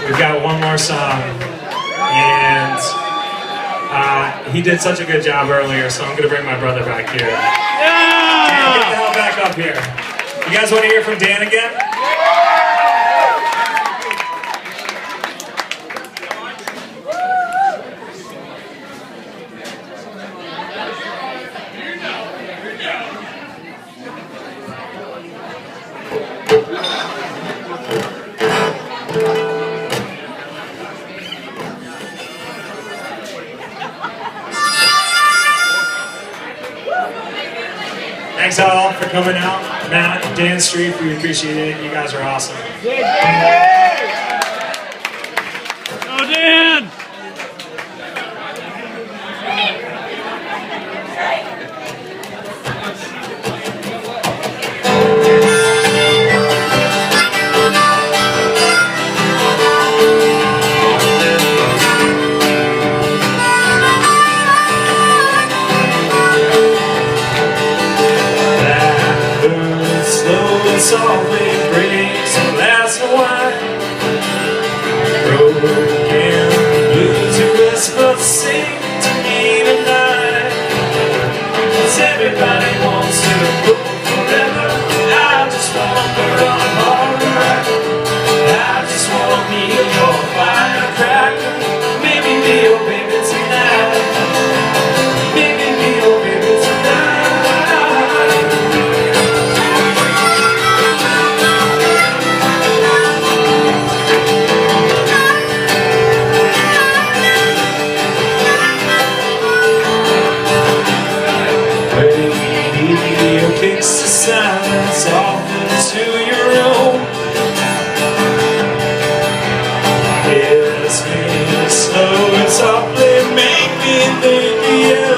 We've got one more song, and he did such a good job earlier, so I'm going to bring my brother back here. Yeah! Dan, get the hell back up here. You guys want to hear from Dan again? Thanks all for coming out. Matt, Dan, Strief, we appreciate it. You guys are awesome. Go Dan! Softly breaks a glass of wine. Broken blues you whisper, sing to me tonight. 'Cause everybody wants to go forever. I just wanna put on alright. I just wanna be your firecracker. Maybe be your baby tonight. Maybe be your baby tonight. Kicks the silence off into your room. Kiss me slow and softly, make me think of you.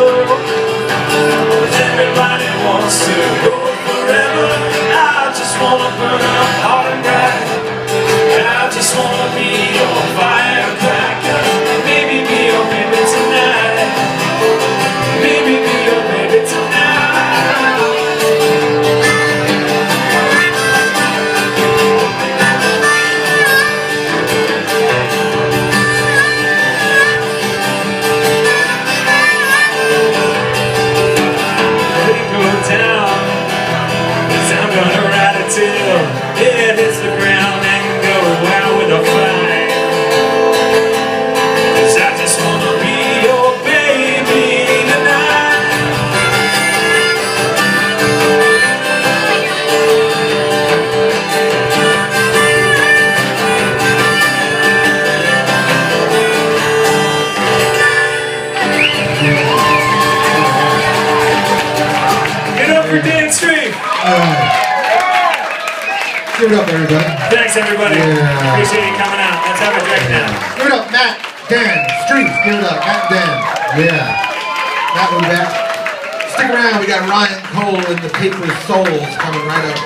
Everybody wants to go forever. I just wanna burn up hot and bright. I just wanna be your firecracker. Maybe be your baby tonight. Maybe be your baby tonight. It hits the ground and go out with a fight. 'Cause I just wanna be your baby tonight. Get up for Dan Strief. Give it up, everybody. Thanks, everybody. Yeah. Appreciate you coming out. Let's have a drink now. Give it up, Matt, Dan, Strief. Give it up, Matt, Dan. Yeah. Matt will be back. Stick around. We got Ryan Cole and the Paper Souls coming right up.